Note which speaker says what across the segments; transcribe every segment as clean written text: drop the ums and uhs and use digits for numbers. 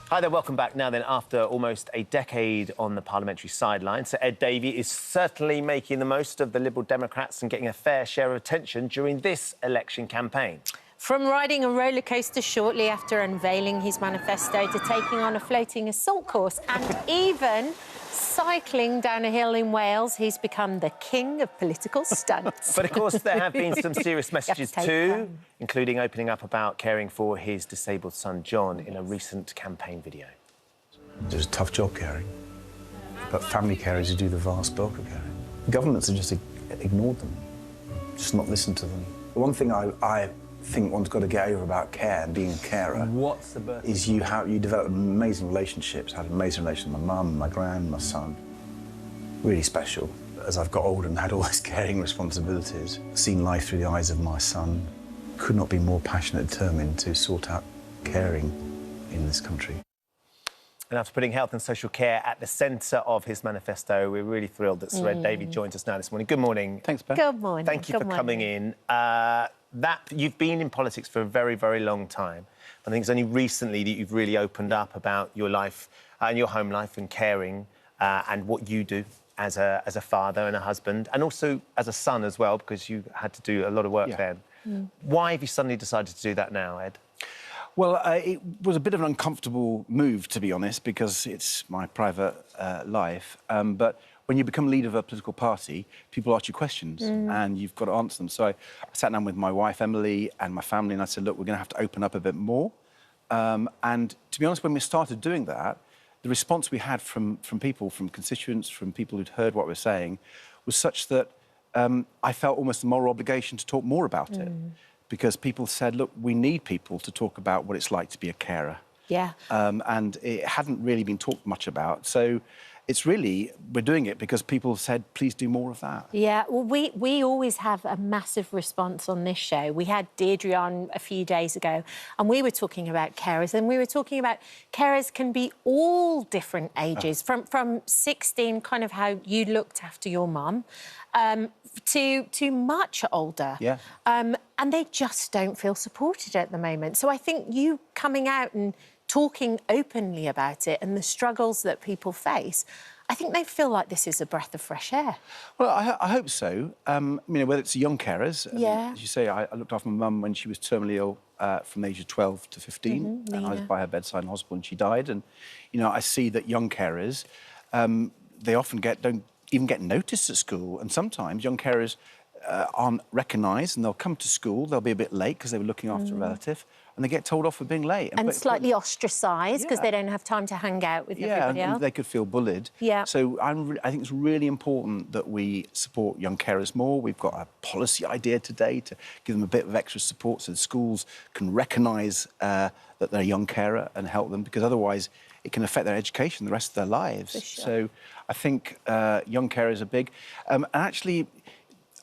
Speaker 1: Hi there, welcome back now then after almost a decade on the parliamentary sideline. So Ed Davey is certainly making the most of the Liberal Democrats and getting a fair share of attention during this election campaign.
Speaker 2: From riding a roller coaster shortly after unveiling his manifesto to taking on a floating assault course and even cycling down a hill in Wales, he's become the king of political stunts.
Speaker 1: But of course there have been some serious messages too, including opening up about caring for his disabled son John in a recent campaign video.
Speaker 3: It's a tough job caring, but family carers who do the vast bulk of caring. Governments have just ignored them, just not listened to them. The one thing I think one's got to get over about care and being a carer is you develop amazing relationships. I had an amazing relationship with my mum, my gran, my son. Really special. As I've got older and had all these caring responsibilities, seen life through the eyes of my son, could not be more passionate and determined to sort out caring in this country.
Speaker 1: And after putting health and social care at the centre of his manifesto, we're really thrilled that Sir Ed Davey joins us now this morning. Good morning.
Speaker 3: Thanks, Ben.
Speaker 2: Good morning.
Speaker 1: Thank you for coming in. You've been in politics for a very, very long time. I think it's only recently that you've really opened up about your life and your home life and caring and what you do as a father and a husband and also as a son as well, because you had to do a lot of work then. Why have you suddenly decided to do that now, Ed?
Speaker 3: Well, it was a bit of an uncomfortable move, to be honest, because it's my private life. But when you become leader of a political party, people ask you questions and you've got to answer them. So I sat down with my wife, Emily, and my family, and I said, look, we're going to have to open up a bit more. And to be honest, when we started doing that, the response we had from people, from constituents, from people who'd heard what we were saying, was such that I felt almost a moral obligation to talk more about it. Because people said, look, we need people to talk about what it's like to be a carer.
Speaker 2: Yeah.
Speaker 3: And it hadn't really been talked much about. So it's really, we're doing it because people said, please do more of that.
Speaker 2: Yeah, well, we always have a massive response on this show. We had Deirdre on a few days ago, and we were talking about carers, and we were talking about carers can be all different ages, from 16, kind of how you looked after your mum, to much older.
Speaker 3: Yeah.
Speaker 2: And they just don't feel supported at the moment. So I think you coming out and talking openly about it and the struggles that people face, I think they feel like this is a breath of fresh air.
Speaker 3: Well, I hope so. You know, whether it's young carers.
Speaker 2: Yeah.
Speaker 3: As you say, I looked after my mum when she was terminally ill from the age of 12 to 15. And I was by her bedside in hospital and she died. And, you know, I see that young carers, they often don't even get noticed at school. And sometimes young carers aren't recognised and they'll come to school, they'll be a bit late because they were looking after a relative, and they get told off for being late.
Speaker 2: And slightly ostracised because they don't have time to hang out with everybody else.
Speaker 3: And they could feel bullied.
Speaker 2: Yeah.
Speaker 3: So I think it's really important that we support young carers more. We've got a policy idea today to give them a bit of extra support so the schools can recognise that they're a young carer and help them, because otherwise it can affect their education the rest of their lives.
Speaker 2: For sure.
Speaker 3: So I think young carers are big. And actually,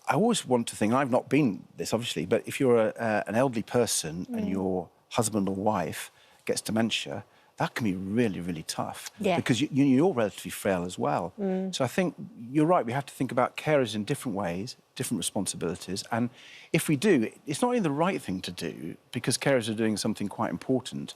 Speaker 3: I always want to think, and I've not been this, obviously, but if you're an elderly person and your husband or wife gets dementia, that can be really, really tough.
Speaker 2: Yeah.
Speaker 3: Because you're relatively frail as well. So I think you're right, we have to think about carers in different ways, different responsibilities. And if we do, it's not only the right thing to do, because carers are doing something quite important.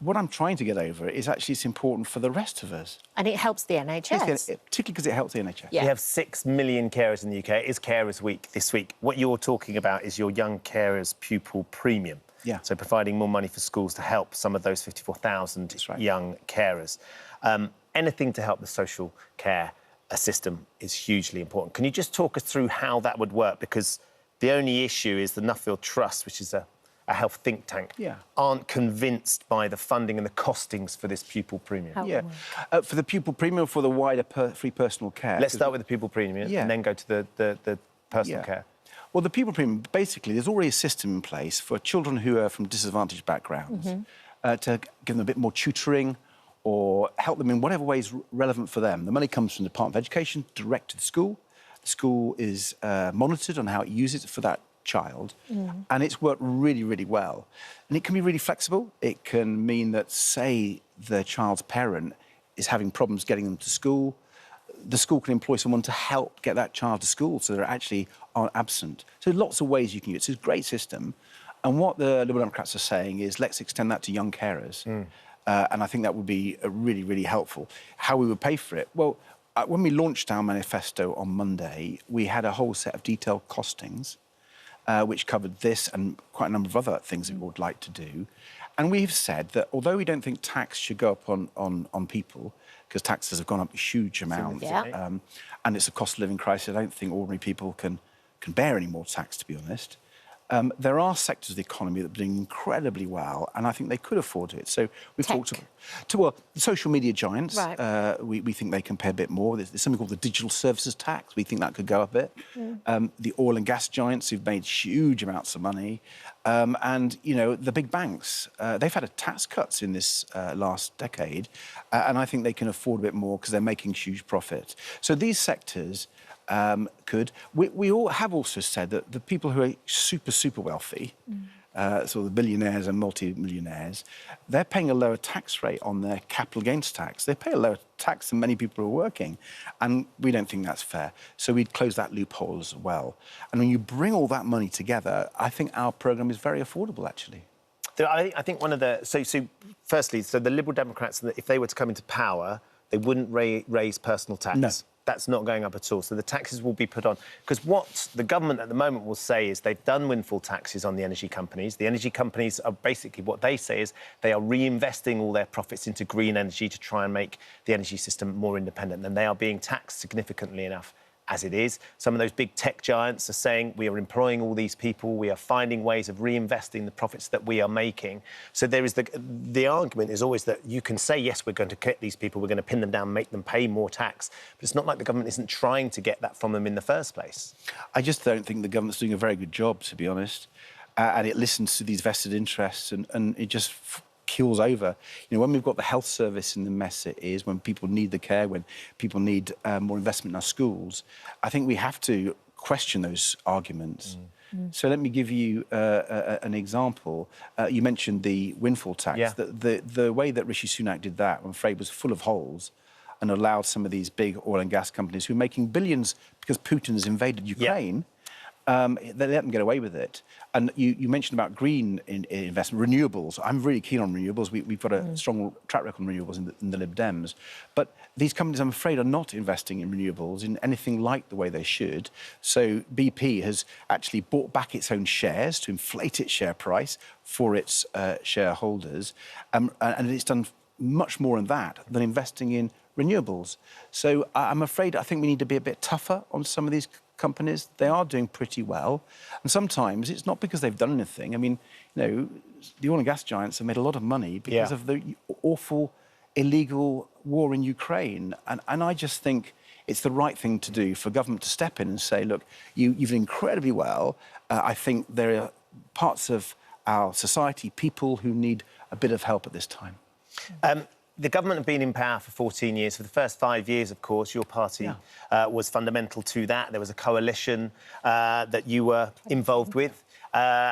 Speaker 3: What I'm trying to get over is actually it's important for the rest of us.
Speaker 2: And it helps the NHS.
Speaker 3: Particularly because it helps the NHS.
Speaker 2: Yeah.
Speaker 1: We have 6 million carers in the UK. It is Carers Week this week. What you're talking about is your Young Carers Pupil Premium.
Speaker 3: Yeah.
Speaker 1: So providing more money for schools to help some of those 54,000 young carers. Anything to help the social care system is hugely important. Can you just talk us through how that would work? Because the only issue is the Nuffield Trust, which is a health think tank, aren't convinced by the funding and the costings for this pupil premium.
Speaker 3: For the pupil premium, for the wider free personal care.
Speaker 1: Let's start with the pupil premium and then go to the personal care.
Speaker 3: Well, the pupil premium, basically, there's already a system in place for children who are from disadvantaged backgrounds to give them a bit more tutoring or help them in whatever way is relevant for them. The money comes from the Department of Education direct to the school. The school is monitored on how it uses it for that child, and it's worked really, really well. And it can be really flexible. It can mean that, say, the child's parent is having problems getting them to school, the school can employ someone to help get that child to school so they actually aren't absent. So lots of ways you can use it. It's a great system. And what the Liberal Democrats are saying is let's extend that to young carers. and I think that would be really, really helpful. How we would pay for it? Well, when we launched our manifesto on Monday, we had a whole set of detailed costings, which covered this and quite a number of other things that we would like to do. And we've said that although we don't think tax should go up on people, because taxes have gone up a huge amount, and it's a cost of living crisis, I don't think ordinary people can bear any more tax, to be honest. There are sectors of the economy that are doing incredibly well, and I think they could afford it. So we've talked to well, the social media giants.
Speaker 2: Right.
Speaker 3: We think they can pay a bit more. There's something called the digital services tax. We think that could go up a bit. The oil and gas giants who've made huge amounts of money, and the big banks. They've had tax cuts in this last decade, and I think they can afford a bit more because they're making huge profit. So these sectors. We all have also said that the people who are super wealthy, so the billionaires and multi-millionaires, they're paying a lower tax rate on their capital gains tax. They pay a lower tax than many people who are working, and we don't think that's fair. So we'd close that loophole as well. And when you bring all that money together, I think our programme is very affordable, actually.
Speaker 1: I think one of the... So firstly, the Liberal Democrats, if they were to come into power, they wouldn't raise personal tax.
Speaker 3: No.
Speaker 1: That's not going up at all. So the taxes will be put on. Because what the government at the moment will say is they've done windfall taxes on the energy companies. The energy companies are basically, what they say is they are reinvesting all their profits into green energy to try and make the energy system more independent. And they are being taxed significantly enough as it is. Some of those big tech giants are saying we are employing all these people, we are finding ways of reinvesting the profits that we are making. So there is the argument is always that you can say, yes, we're going to get these people, we're going to pin them down, make them pay more tax, but it's not like the government isn't trying to get that from them in the first place.
Speaker 3: I just don't think the government's doing a very good job, to be honest, and it listens to these vested interests and it just keels over. When we've got the health service in the mess it is, when people need the care, when people need more investment in our schools, I think we have to question those arguments. So let me give you an example. You mentioned the windfall tax.
Speaker 1: Yeah.
Speaker 3: The way that Rishi Sunak did that, I'm afraid, was full of holes and allowed some of these big oil and gas companies who are making billions because Putin has invaded Ukraine, they let them get away with it. And you mentioned about green investment, renewables. I'm really keen on renewables. We've got a strong track record on renewables in the Lib Dems. But these companies, I'm afraid, are not investing in renewables in anything like the way they should. So BP has actually bought back its own shares to inflate its share price for its shareholders. And it's done much more in that than investing in renewables. So I'm afraid I think we need to be a bit tougher on some of these companies. They are doing pretty well. And sometimes it's not because they've done anything. I mean, the oil and gas giants have made a lot of money because of the awful, illegal war in Ukraine. And I just think it's the right thing to do for government to step in and say, look, you've done incredibly well. I think there are parts of our society, people who need a bit of help at this time.
Speaker 1: The government have been in power for 14 years. For the first 5 years, of course, your party was fundamental to that. There was a coalition that you were involved with.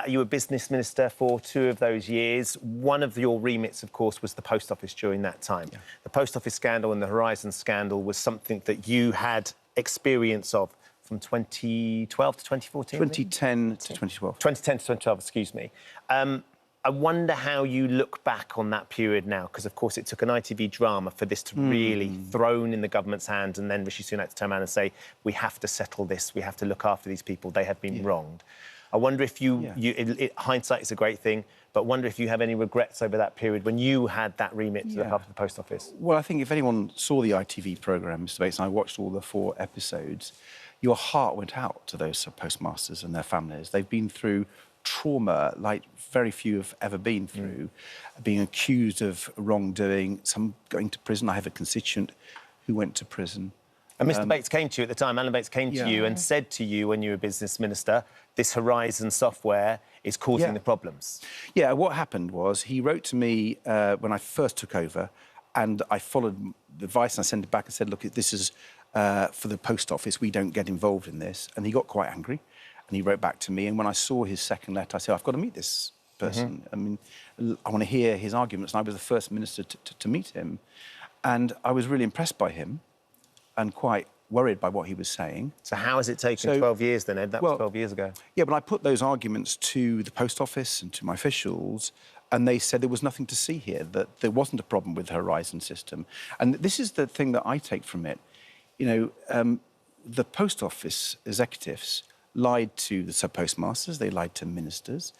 Speaker 1: You were business minister for 2 of those years. One of your remits, of course, was the post office during that time. Yeah. The post office scandal and the Horizon scandal was something that you had experience of from 2012 to 2014?
Speaker 3: 2010 to 2012.
Speaker 1: 2010 to 2012, excuse me. I wonder how you look back on that period now, because, of course, it took an ITV drama for this to really thrown in the government's hands and then Rishi Sunak to turn around and say, we have to settle this, we have to look after these people, they have been wronged. I wonder if hindsight is a great thing, but wonder if you have any regrets over that period when you had that remit to look after the post office.
Speaker 3: Well, I think if anyone saw the ITV programme, Mr. Bates, and I watched all the 4 episodes, your heart went out to those postmasters and their families. They've been through trauma like very few have ever been through, being accused of wrongdoing, some going to prison. I have a constituent who went to prison.
Speaker 1: And Mr. Bates came to you at the time, Alan Bates came to you and said to you when you were business minister, this Horizon software is causing the problems.
Speaker 3: Yeah, what happened was he wrote to me when I first took over, and I followed the advice and I sent it back and said, look, this is for the post office, we don't get involved in this. And he got quite angry and he wrote back to me. And when I saw his second letter, I said, I've got to meet this person. I mean, I want to hear his arguments. And I was the first minister to meet him. And I was really impressed by him and quite worried by what he was saying.
Speaker 1: So how has it taken 12 years then, Ed? That was 12 years ago.
Speaker 3: Yeah, but I put those arguments to the post office and to my officials, And they said there was nothing to see here, that there wasn't a problem with the Horizon system. And this is the thing that I take from it. You know, the post office executives lied to the sub-postmasters, they lied to ministers,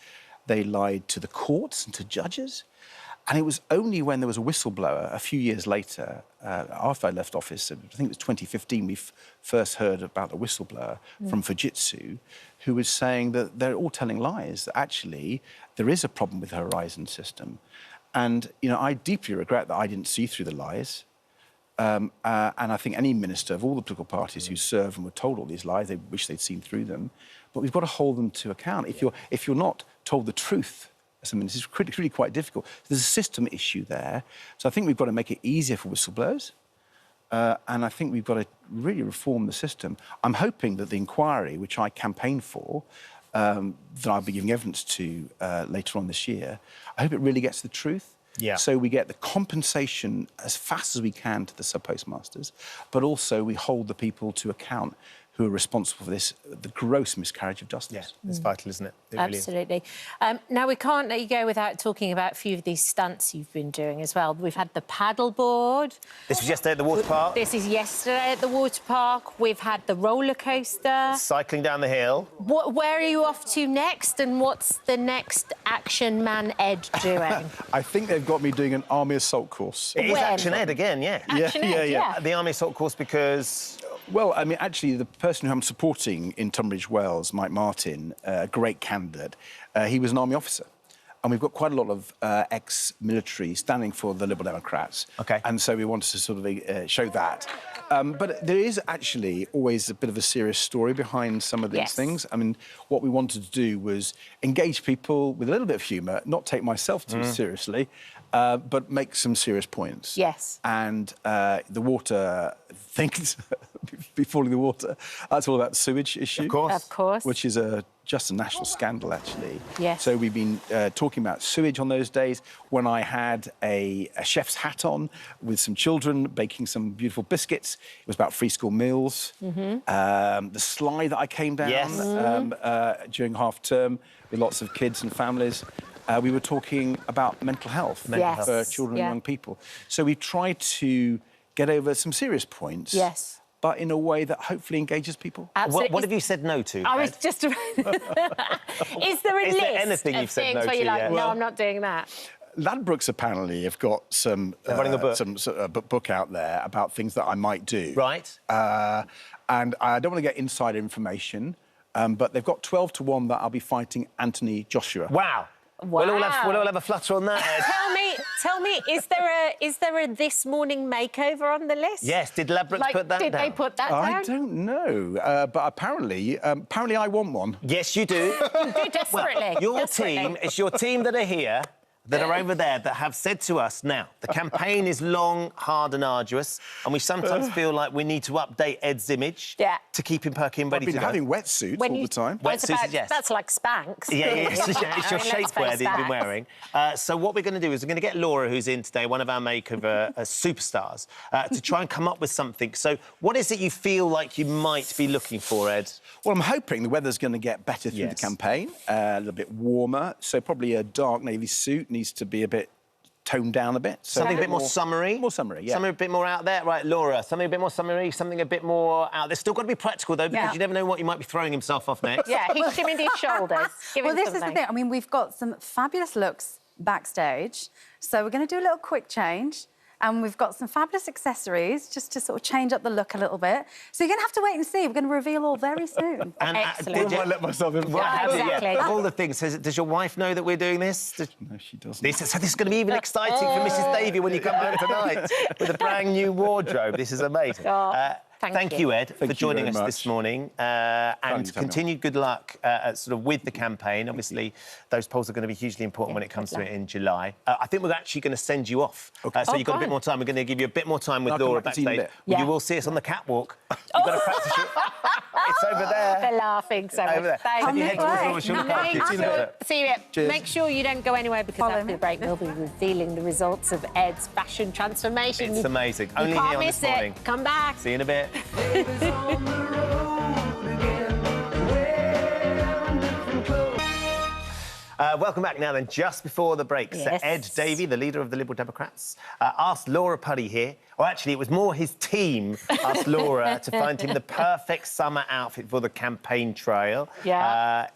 Speaker 3: they lied to the courts and to judges. And it was only when there was a whistleblower a few years later, after I left office, I think it was 2015, we first heard about the whistleblower from Fujitsu, who was saying that they're all telling lies, that actually there is a problem with the Horizon system. And, you know, I deeply regret that I didn't see through the lies. And I think any minister of all the political parties who served and were told all these lies, they wish they'd seen through them. But we've got to hold them to account. If you're not told the truth, as a minister, it's really quite difficult. There's a system issue there. So I think we've got to make it easier for whistleblowers. And I think we've got to really reform the system. I'm hoping that the inquiry, which I campaigned for, that I'll be giving evidence to later on this year, I hope it really gets the truth.
Speaker 1: Yeah.
Speaker 3: So we get the compensation as fast as we can to the sub-postmasters, but also we hold the people to account who are responsible for this, the gross miscarriage of justice.
Speaker 1: Yeah, it's vital, isn't it? It
Speaker 2: Absolutely.
Speaker 1: Really is.
Speaker 2: Now, we can't let you go without talking about a few of these stunts you've been doing as well. We've had the paddleboard.
Speaker 1: This was yesterday at the water park.
Speaker 2: This is yesterday at the water park. We've had the roller coaster.
Speaker 1: Cycling down the hill.
Speaker 2: Where are you off to next, and what's the next Action Man Ed doing?
Speaker 3: I think they've got me doing an army assault course.
Speaker 1: It is Action Ed again, yeah.
Speaker 2: Action Ed, yeah.
Speaker 1: The army assault course because...
Speaker 3: Well, I mean, actually, the person who I'm supporting in Tunbridge Wells, Mike Martin, a great candidate, he was an army officer. And we've got quite a lot of ex-military standing for the Liberal Democrats.
Speaker 1: OK.
Speaker 3: And so we wanted to sort of show that. But there is actually always a bit of a serious story behind some of these things. I mean, what we wanted to do was engage people with a little bit of humour, not take myself too seriously, but make some serious points.
Speaker 2: Yes.
Speaker 3: And the water things, before falling in the water, that's all about the sewage issue.
Speaker 1: Of course.
Speaker 2: Of course.
Speaker 3: Which is just a national scandal, actually.
Speaker 2: Yes.
Speaker 3: So we've been talking about sewage on those days when I had a chef's hat on with some children baking some beautiful biscuits. It was about free school meals. The slide that I came down during half term with lots of kids and families. We were talking about mental health for children and young people. So we tried to get over some serious points.
Speaker 2: Yes.
Speaker 3: But in a way that hopefully engages people.
Speaker 1: What have you said no to?
Speaker 2: I was just... Is there a list
Speaker 1: anything
Speaker 2: of
Speaker 1: you've said
Speaker 2: things
Speaker 1: no
Speaker 2: where
Speaker 1: to
Speaker 2: you're like,
Speaker 1: yet?
Speaker 2: no,
Speaker 1: Well,
Speaker 2: I'm not doing that?
Speaker 3: Ladbrokes apparently have got some
Speaker 1: running a book.
Speaker 3: book out there about things that I might do.
Speaker 1: Right.
Speaker 3: And I don't want to get insider information, but they've got 12-1 that I'll be fighting Anthony Joshua.
Speaker 1: Wow.
Speaker 2: Wow.
Speaker 1: We'll all have a flutter on that, Ed.
Speaker 2: Tell me, is there a This Morning makeover on the list?
Speaker 1: Yes, did Ladbrokes put that down?
Speaker 2: Did they put that down?
Speaker 3: I don't know, but apparently I want one.
Speaker 1: Yes, you do.
Speaker 2: You do desperately.
Speaker 1: Your team, it's your team that are here, that are over there, that have said to us, now, the campaign is long, hard and arduous, and we sometimes feel like we need to update Ed's image to keep him perking ready
Speaker 3: I've
Speaker 1: to
Speaker 3: been
Speaker 1: go.
Speaker 3: having wetsuits all the time.
Speaker 1: Wetsuits, yes.
Speaker 2: That's like Spanx.
Speaker 1: Yeah, it's your shapewear that you've been wearing. So what we're going to do is we're going to get Laura, who's in today, one of our makeover superstars, to try and come up with something. So what is it you feel like you might be looking for, Ed?
Speaker 3: Well, I'm hoping the weather's going to get better through the campaign, a little bit warmer, so probably a dark navy suit needs to be a bit toned down a bit. So
Speaker 1: something a bit more summery?
Speaker 3: More summery, yeah.
Speaker 1: Something a bit more out there. Right, Laura, something a bit more summery, something a bit more out there. Still got to be practical, though, because you never know what he might be throwing himself off next.
Speaker 2: Yeah, he's shimmied his shoulders.
Speaker 4: Well, this is the thing. I mean, we've got some fabulous looks backstage, so we're going to do a little quick change. And we've got some fabulous accessories just to sort of change up the look a little bit. So you're going to have to wait and see. We're going to reveal all very soon.
Speaker 1: And
Speaker 2: excellent.
Speaker 3: I might let myself in.
Speaker 2: Exactly.
Speaker 1: Of all the things, does your wife know that we're doing this?
Speaker 3: No, she doesn't.
Speaker 1: This is going to be even exciting for Mrs. Davey when you come home tonight with a brand new wardrobe. This is amazing. Thank you, Ed, for joining us this morning. And continued good luck sort of with the campaign. Obviously, those polls are going to be hugely important when it comes to it in July. I think we're actually going to send you off. So you've got a bit more time. We're going to give you a bit more time with Laura backstage. You will see us on the catwalk. You've got to practice it. It's over there.
Speaker 2: They're laughing so much.
Speaker 1: Over there.
Speaker 2: Thank you.
Speaker 1: Head towards Laura,
Speaker 2: See you. Make sure you don't go anywhere because after the break we'll be revealing the results of Ed's fashion transformation.
Speaker 1: It's amazing.
Speaker 2: You
Speaker 1: Only
Speaker 2: can't
Speaker 1: here on
Speaker 2: miss
Speaker 1: This Morning.
Speaker 2: it. Come back.
Speaker 1: See you in a bit. Welcome back now then. Just before the break,
Speaker 2: Yes.
Speaker 1: Ed Davey, the leader of the Liberal Democrats, asked Laura Puddy here, or actually it was more his team asked Laura to find him the perfect summer outfit for the campaign trail.
Speaker 2: Yeah.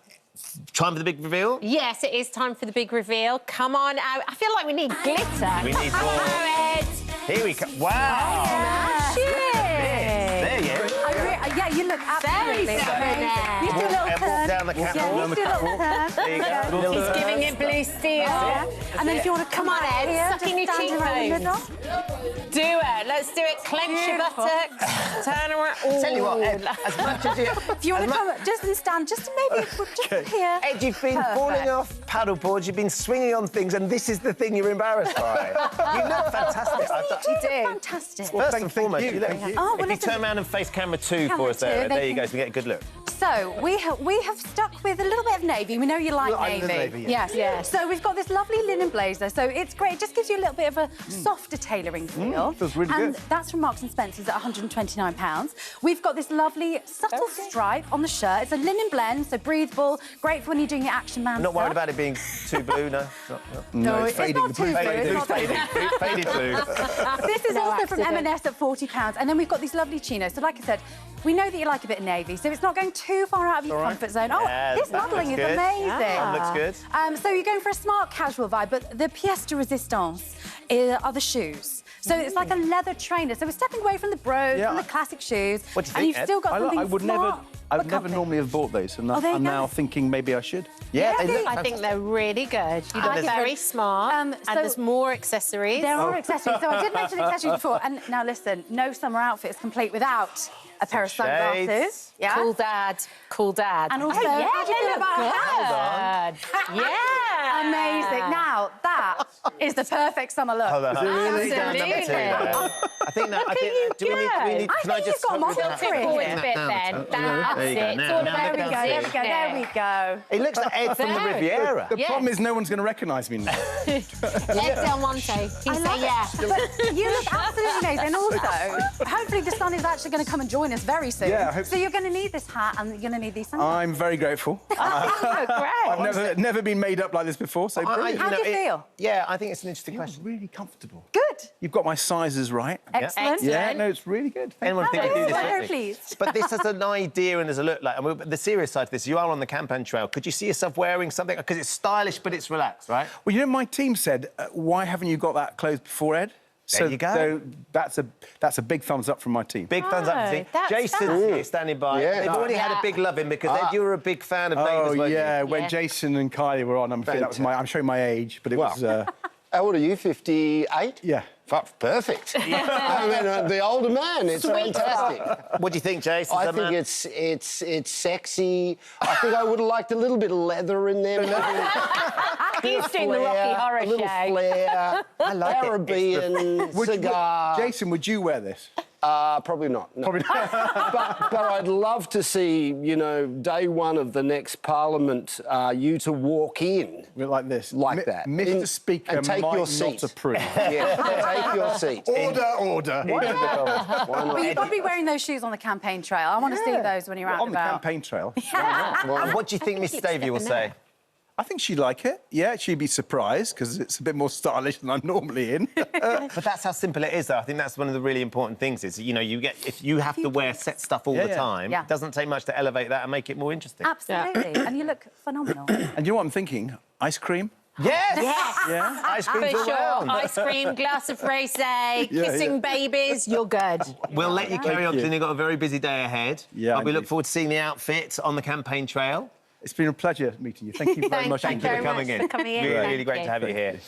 Speaker 1: Time for the big reveal?
Speaker 2: Yes, it is time for the big reveal. Come on out. I feel like we need glitter.
Speaker 1: We need more.
Speaker 2: Oh, Ed.
Speaker 1: Here we go. Wow.
Speaker 2: Smash it.
Speaker 1: There you go.
Speaker 4: Yeah, you look absolutely
Speaker 2: Very
Speaker 4: amazing.
Speaker 2: stunning.
Speaker 4: You do a little
Speaker 1: Walk
Speaker 4: turn.
Speaker 1: down the catwalk.
Speaker 4: Yeah, you do a little turn.
Speaker 1: There you go. Little
Speaker 2: He's
Speaker 1: turn.
Speaker 2: giving it blue steel.
Speaker 4: And then if you want to
Speaker 2: Come on, Ed,
Speaker 4: here,
Speaker 2: suck in your
Speaker 4: just stand around the
Speaker 2: cheekbones.
Speaker 4: middle.
Speaker 2: Do it. Let's do it. Clench your
Speaker 4: Beautiful.
Speaker 2: buttocks. Turn around.
Speaker 1: Tell you what, Ed,
Speaker 2: Ooh.
Speaker 1: as much as you...
Speaker 4: If you want to come, just and stand, just maybe just here.
Speaker 1: Ed, you've been falling off paddle boards, you've been swinging on things, and this is the thing you're embarrassed by. You look fantastic.
Speaker 4: You do. Fantastic.
Speaker 1: First and foremost, you look...
Speaker 3: thank you.
Speaker 4: Oh, well,
Speaker 1: if you
Speaker 4: listen.
Speaker 1: turn around and face camera 2 for
Speaker 4: Camera
Speaker 1: us there,
Speaker 4: two,
Speaker 1: there
Speaker 4: they
Speaker 1: you go,
Speaker 4: can-
Speaker 1: so we get a good look.
Speaker 4: So we have stuck with a little bit of navy. We know you like
Speaker 3: I
Speaker 4: navy.
Speaker 3: love navy, yeah.
Speaker 4: Yes. So we've got this lovely linen blazer. So it's great. It just gives you a little bit of a softer tailoring feel.
Speaker 3: feels really
Speaker 4: and
Speaker 3: good.
Speaker 4: that's from Marks and Spencer's at £129. We've got this lovely subtle stripe on the shirt. It's a linen blend, so breathable, great for when you're doing your action man
Speaker 1: Not worried
Speaker 4: stuff.
Speaker 1: about it being too blue, no?
Speaker 3: No,
Speaker 4: it's
Speaker 3: fading.
Speaker 4: not
Speaker 3: The
Speaker 4: too
Speaker 3: blue's
Speaker 4: blue.
Speaker 3: fading.
Speaker 4: It's not too
Speaker 1: Faded blue.
Speaker 4: This is
Speaker 2: No
Speaker 4: also from
Speaker 2: accident.
Speaker 4: M&S at £40. And then we've got these lovely chinos. So like I said, we know that you like a bit of navy, so it's not going too far out of your
Speaker 1: All right.
Speaker 4: comfort zone. Oh,
Speaker 1: Yeah,
Speaker 4: this
Speaker 1: that
Speaker 4: modelling is
Speaker 1: looks good.
Speaker 4: amazing.
Speaker 1: That looks good.
Speaker 4: So you're going for a smart casual vibe, but the pièce de résistance are the shoes. So it's like a leather trainer. So we're stepping away from the bros,
Speaker 3: Yeah.
Speaker 4: from the classic shoes.
Speaker 1: What do you
Speaker 4: And
Speaker 1: think,
Speaker 4: you've
Speaker 1: Ed?
Speaker 4: still got something
Speaker 3: I would
Speaker 4: smart,
Speaker 3: never... I
Speaker 4: but
Speaker 3: would never
Speaker 4: comfy.
Speaker 3: normally have bought those, and
Speaker 4: there you
Speaker 3: I'm
Speaker 4: go.
Speaker 3: now thinking maybe I should.
Speaker 1: Yeah, they
Speaker 4: Yeah,
Speaker 1: look
Speaker 2: I think they're really good. You look
Speaker 1: there's-
Speaker 2: very smart.
Speaker 4: so
Speaker 2: and there's more accessories.
Speaker 4: There are accessories. So I did mention accessories before. And now listen, no summer outfit is complete without a pair of sunglasses.
Speaker 1: shades.
Speaker 4: Yeah.
Speaker 2: Cool dad. Cool dad.
Speaker 4: And also,
Speaker 2: oh, yeah,
Speaker 4: how do you feel about
Speaker 2: that? Yeah.
Speaker 4: Amazing. Now, that is the perfect summer look.
Speaker 1: Hold on.
Speaker 2: Absolutely.
Speaker 1: Down number 2 there. I think that... I think, do we need...
Speaker 2: go.
Speaker 1: Can
Speaker 4: I
Speaker 1: I
Speaker 4: think
Speaker 1: just...
Speaker 4: you've got
Speaker 1: help with
Speaker 4: model
Speaker 1: that?
Speaker 4: for it.
Speaker 2: Forward
Speaker 4: Yeah.
Speaker 2: a bit then. That's
Speaker 1: There you go.
Speaker 2: it. It's
Speaker 1: Now-
Speaker 2: all
Speaker 1: now
Speaker 2: about
Speaker 1: the
Speaker 4: There we go, there we go, there we go.
Speaker 1: It looks like Ed from the
Speaker 2: Very.
Speaker 1: Riviera.
Speaker 3: The
Speaker 2: Yes.
Speaker 3: problem is no one's going to recognise me now.
Speaker 2: Ed Del Monte.
Speaker 4: I
Speaker 2: He's
Speaker 4: love
Speaker 2: say yeah.
Speaker 4: But you look absolutely amazing. And also, hopefully the sun is actually going to come and join us very soon.
Speaker 3: Yeah, I hope
Speaker 4: so you're going to need this hat and you're going to need these sunglasses.
Speaker 3: I'm very grateful.
Speaker 2: Oh, great.
Speaker 3: I've never been made up like this before, so brilliant.
Speaker 4: How do you feel?
Speaker 1: Yeah, I think it's an interesting
Speaker 3: It's
Speaker 1: question.
Speaker 3: really comfortable.
Speaker 4: Good.
Speaker 3: You've got my sizes right.
Speaker 4: Excellent.
Speaker 3: Yeah, no, it's really good. Thank
Speaker 1: Anyone think we do this?
Speaker 4: Very
Speaker 1: differently?
Speaker 4: pleased.
Speaker 1: But this has an idea and as a look like, and the serious side of this, you are on the campaign trail. Could you see yourself wearing something? Because it's stylish, but it's relaxed, right?
Speaker 3: Well, you know, my team said, why haven't you got that clothes before, Ed?
Speaker 1: There you go.
Speaker 3: So that's a big thumbs up from my team.
Speaker 1: Big thumbs up to you.
Speaker 2: that's
Speaker 1: Jason's
Speaker 2: fab.
Speaker 1: here standing by.
Speaker 5: Yeah.
Speaker 1: They've already had a big love-in because Ed, you were a big fan of David's,
Speaker 3: Oh,
Speaker 1: weren't
Speaker 3: yeah,
Speaker 1: you?
Speaker 3: when
Speaker 2: Yeah.
Speaker 3: Jason and Kylie were on, I'm afraid that was I'm showing my age, but it
Speaker 5: Wow.
Speaker 3: was...
Speaker 5: How old are you? 58?
Speaker 3: Yeah.
Speaker 5: Perfect. I mean, the older man. It's fantastic.
Speaker 1: What do you think, Jason?
Speaker 5: I think it's sexy. I think I would have liked a little bit of leather in there. Maybe.
Speaker 2: He's doing the Rocky Horror
Speaker 5: a little
Speaker 2: Show.
Speaker 5: flair.
Speaker 1: I like it.
Speaker 5: Caribbean cigar.
Speaker 3: Jason, would you wear this?
Speaker 5: Probably not. No.
Speaker 3: Probably not.
Speaker 5: But I'd love to see, you know, day one of the next Parliament, you to walk in.
Speaker 3: Like this.
Speaker 5: Like that.
Speaker 3: Mr. Speaker
Speaker 5: and take
Speaker 3: might
Speaker 5: your seat.
Speaker 3: not approve.
Speaker 5: Yeah, take your seat.
Speaker 3: Order.
Speaker 5: Why not?
Speaker 4: But you've got to be wearing those shoes on the campaign trail. I want to see those when you're out
Speaker 3: On
Speaker 4: and
Speaker 3: the
Speaker 4: about.
Speaker 3: campaign trail.
Speaker 1: And what do you think Miss Davey will say?
Speaker 3: I think she'd like it. Yeah, she'd be surprised because it's a bit more stylish than I'm normally in.
Speaker 1: But that's how simple it is, though. I think that's one of the really important things is, you know, if you have to wear set stuff all the
Speaker 3: yeah.
Speaker 1: time,
Speaker 4: Yeah.
Speaker 1: it doesn't take much to elevate that and make it more interesting.
Speaker 4: Absolutely. And you look phenomenal.
Speaker 3: And you know what I'm thinking? Ice cream?
Speaker 1: Yes!
Speaker 2: Yes.
Speaker 3: Yeah?
Speaker 1: Ice
Speaker 2: For
Speaker 1: cream's all
Speaker 2: sure.
Speaker 1: round.
Speaker 2: Ice cream, glass of rosé, kissing babies, you're good.
Speaker 1: We'll let you carry on because you've got a very busy day ahead.
Speaker 3: Yeah,
Speaker 1: But we look
Speaker 3: indeed.
Speaker 1: forward to seeing the outfit on the campaign trail.
Speaker 3: It's been a pleasure meeting you. Thank you very much.
Speaker 2: Thank
Speaker 1: Thank you
Speaker 2: you
Speaker 1: for
Speaker 2: very
Speaker 1: coming
Speaker 2: much
Speaker 1: in.
Speaker 2: for coming in.
Speaker 1: Really,
Speaker 2: Thank
Speaker 1: really great
Speaker 2: you.
Speaker 1: to have you here.